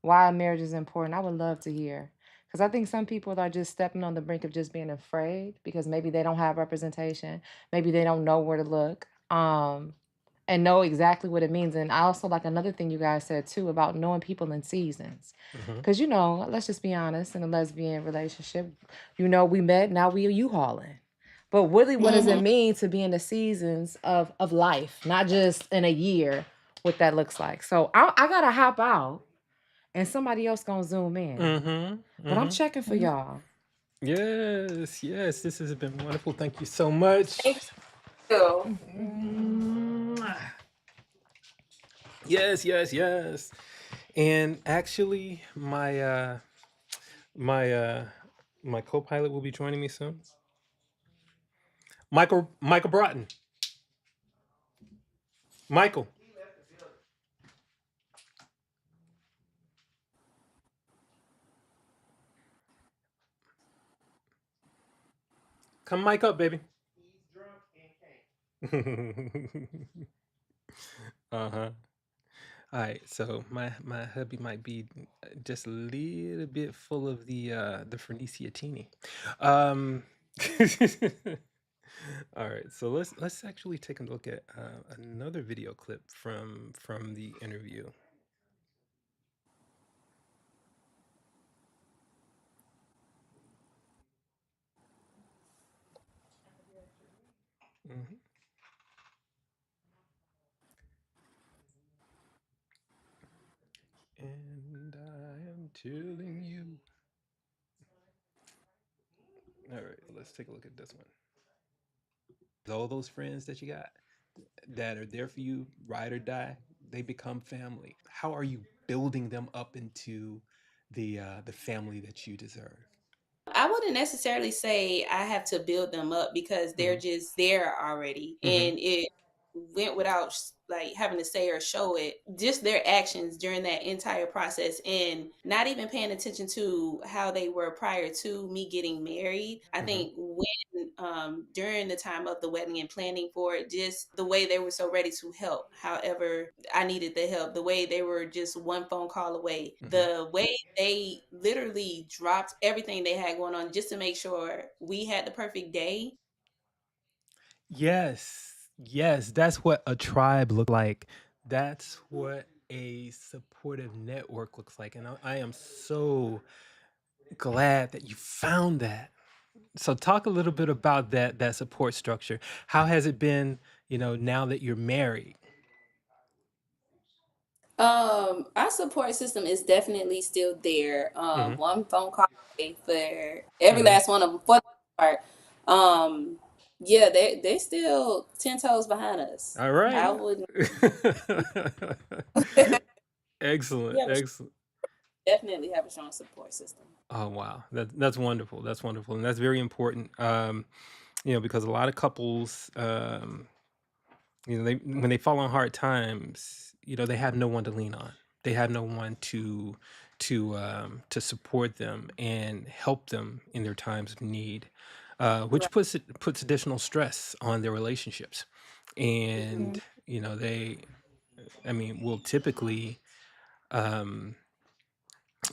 why marriage is important, I would love to hear. Because I think some people are just stepping on the brink of just being afraid because maybe they don't have representation, maybe they don't know where to look, and know exactly what it means. And I also like another thing you guys said too about knowing people in seasons. Because let's just be honest, in a lesbian relationship, we met, now we U-hauling. But really, what does it mean to be in the seasons of life, not just in a year, what that looks like? So I gotta hop out, and somebody else gonna zoom in. But I'm checking for y'all. Yes, this has been wonderful. Thank you so much. Thank you. Yes. And actually, my co-pilot will be joining me soon. Michael Broughton. Michael. Come mic up, baby. Uh-huh. All right, so my hubby might be just a little bit full of the Fernicia teeny. Um All right, so let's actually take a look at another video clip from the interview. Mhm. And I am telling you. All right, let's take a look at this one. All those friends that you got that are there for you, ride or die, they become family. How are you building them up into the family that you deserve? I wouldn't necessarily say I have to build them up because they're Mm-hmm. just there already. Mm-hmm. And it went without like having to say or show it, just their actions during that entire process and not even paying attention to how they were prior to me getting married. I Mm-hmm. think when during the time of the wedding and planning for it, just the way they were so ready to help. However, I needed the help, the way they were just one phone call away, Mm-hmm. the way they literally dropped everything they had going on just to make sure we had the perfect day. Yes, yes, that's what a tribe look like. That's what a supportive network looks like, and I am so glad that you found that. So talk a little bit about that support structure. How has it been, now that you're married? Our support system is definitely still there. Mm-hmm. One phone call away for every Mm-hmm. last one of them for the most part. Um, yeah, they still 10 toes behind us. All I right. wouldn't. We Excellent, have excellent. definitely have a strong support system. Oh wow, that's wonderful. That's wonderful, and that's very important. Because a lot of couples, they when they fall on hard times, they have no one to lean on. They have no one to support them and help them in their times of need, Right. which puts additional stress on their relationships. And Mhm. they, I mean, um,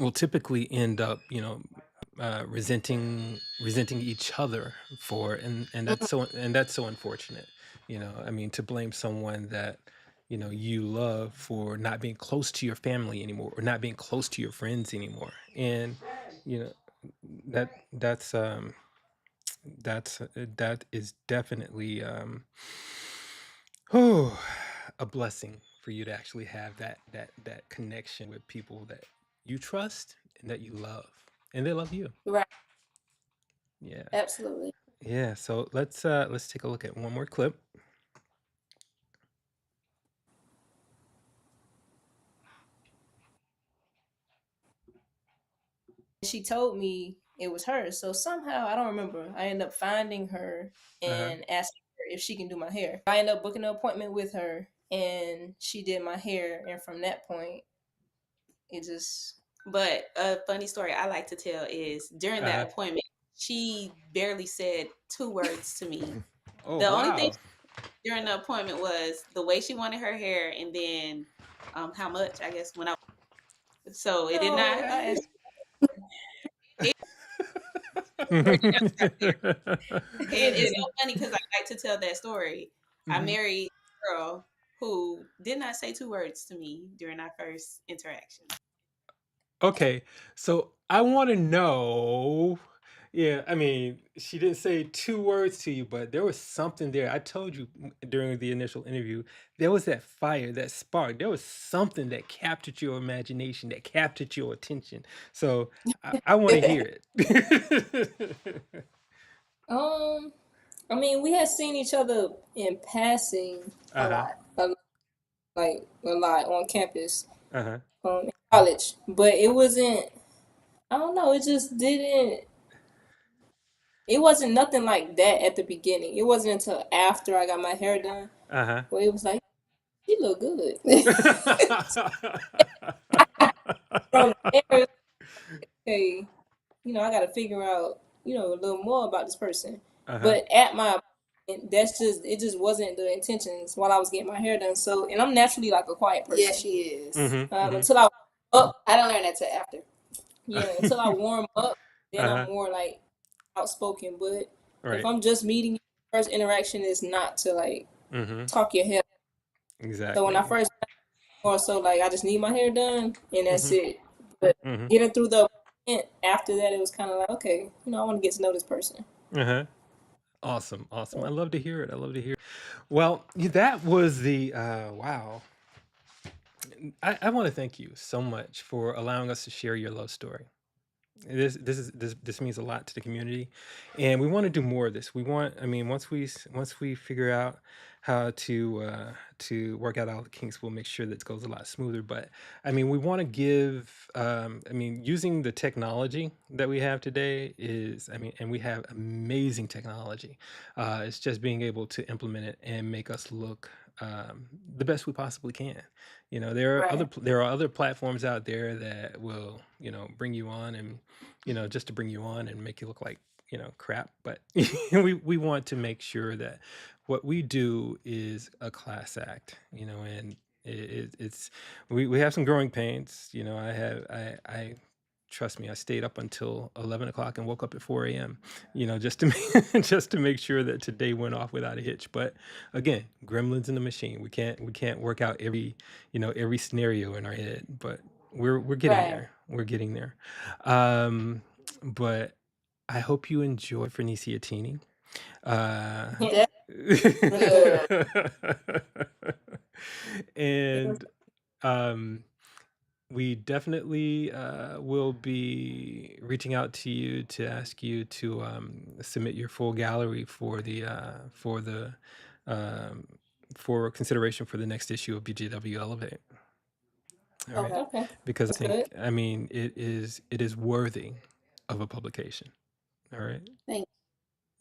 will typically end up, resenting each other and Mhm. that's so unfortunate. I mean, to blame someone that you love for not being close to your family anymore or not being close to your friends anymore, and you know that is definitely oh, a blessing for you to actually have that connection with people that you trust and that you love, and they love you. Right. Yeah. Absolutely. Yeah. So let's take a look at one more clip. She told me it was her. So somehow, I don't remember, I ended up finding her Uh-huh. and asking her if she can do my hair. I ended up booking an appointment with her and she did my hair. And from that point, it just. But a funny story I like to tell is during Uh-huh. that appointment, she barely said 2 words to me. Oh The only thing wow. during the appointment was the way she wanted her hair and then how much, I guess, when I. So it did No, not. I asked. It, and it's so funny because I like to tell that story. I Mhm. married a girl who did not say 2 words to me during our first interaction. Okay, so I want to know. Yeah, I mean, she didn't say two words to you, but there was something there. I told you during the initial interview, there was that fire, that spark. There was something that captured your imagination, that captured your attention. So I want to hear it. I mean, we had seen each other in passing a Uh-huh. lot, like a lot on campus, Uh-huh. in college, but it wasn't. I don't know. It just didn't. It wasn't nothing like that at the beginning. It wasn't until after I got my hair done Uh-huh. where it was like, "You look good." From there, okay, I got to figure out, a little more about this person. Uh-huh. But at my and it just wasn't the intentions while I was getting my hair done. So, and I'm naturally like a quiet person. Yeah, she is. Until I warm up, I didn't learn that till after. until I warm up, then Uh-huh. I'm more like outspoken. But Right. if I'm just meeting you, first interaction is not to like talk your hair. Exactly. So when I first more so like I just need my hair done and that's it. But Mhm. getting through the after that, it was kind of like, okay, I want to get to know this person. Awesome. I love to hear it. Well, that was the wow. I want to thank you so much for allowing us to share your love story. This means a lot to the community, and we want to do more of this. Once we figure out how to work out all the kinks, we'll make sure that it goes a lot smoother. But we want to give. Using the technology that we have today and we have amazing technology. It's just being able to implement it and make us look the best we possibly can. There are other platforms out there that will bring you on and just to bring you on and make you look like crap. But we want to make sure that what we do is a class act. And it's we have some growing pains. I trust me, I stayed up until 11 o'clock and woke up at 4 a.m. Just to just to make sure that today went off without a hitch. But again, gremlins in the machine. We can't work out every scenario in our head, but we're getting Right. there. We're getting there. But I hope you enjoy Phoenicia Teeny. Yeah. And we definitely will be reaching out to you to ask you to submit your full gallery for for consideration for the next issue of BGW Elevate. All right. Okay. Because That's I think good. it is worthy of a publication. All right. Thanks.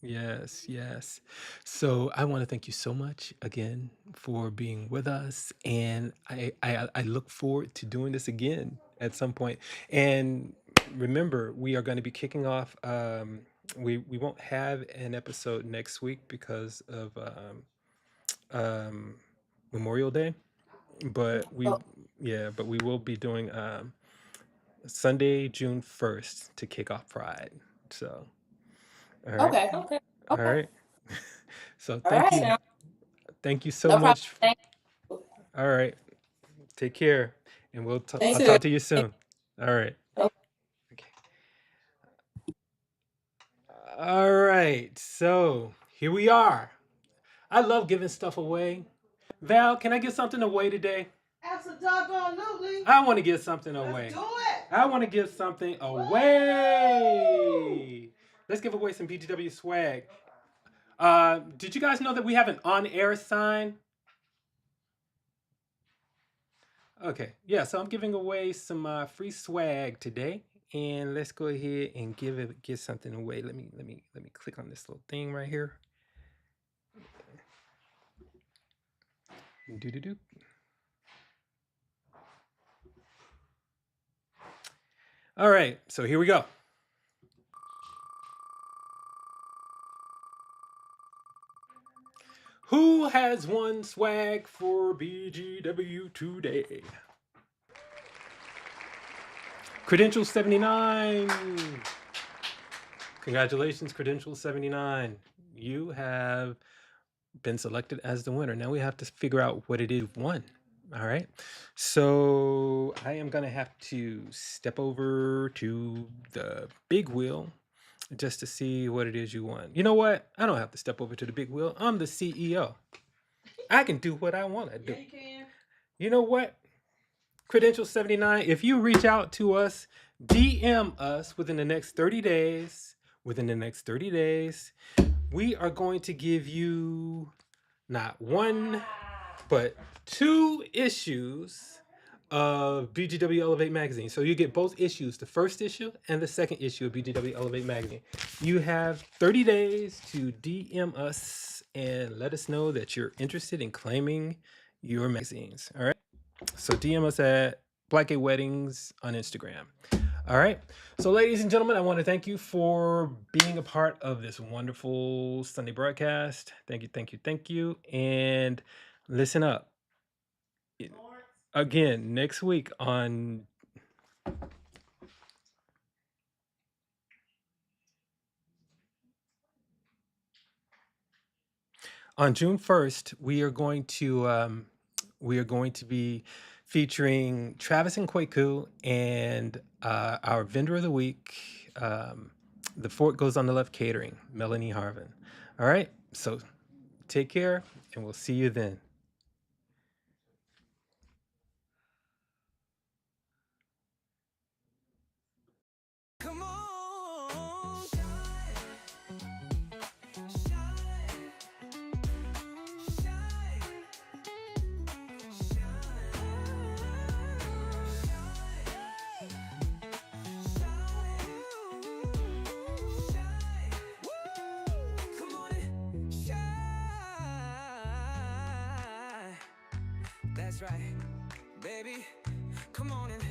Yes. So I want to thank you so much again for being with us, and I look forward to doing this again at some point. And remember, we are going to be kicking off. We won't have an episode next week because of Memorial Day, but we will be doing Sunday, June 1st to kick off Pride. So. All right. Okay. All right. So All thank right. you. Now, Thank you so no problem. much. Thank you. All right. Take care. And I'll Thank talk to you soon. All right. Okay. Okay. All right. So here we are. I love giving stuff away. Val, can I get something away today? Absolutely. I want to give something away. Let's do it. I want to give something away. Let's give away some BGW swag. Did you guys know that we have an on-air sign? Okay, yeah, so I'm giving away some free swag today, and let's go ahead and give something away. Let me click on this little thing right here. Do. All right, so here we go. Who has won swag for BGW today? Credential 79. Congratulations, Credential 79. You have been selected as the winner. Now we have to figure out what it is you've won. All right. So I am going to have to step over to the big wheel just to see what it is you want. You know what? I don't have to step over to the big wheel. I'm the CEO. I can do what I want to do. Yeah, you can. You know what? Credential 79, if you reach out to us, DM us within the next 30 days, we are going to give you not one, but 2 issues of BGW Elevate magazine. So you get both issues, the first issue and the second issue of BGW Elevate magazine. You have 30 days to DM us and let us know that you're interested in claiming your magazines. All right. So DM us at Black Gay Weddings on Instagram. All right. So, ladies and gentlemen, I want to thank you for being a part of this wonderful Sunday broadcast. Thank you, thank you, thank you. And listen up. Again, next week on June 1st, we are going to be featuring Travis and Kwaku and our vendor of the week, the Fork Goes on the Left Catering, Melanie Harvin. All right, so take care, and we'll see you then. Come on, come on and shine. That's right, baby. Come on and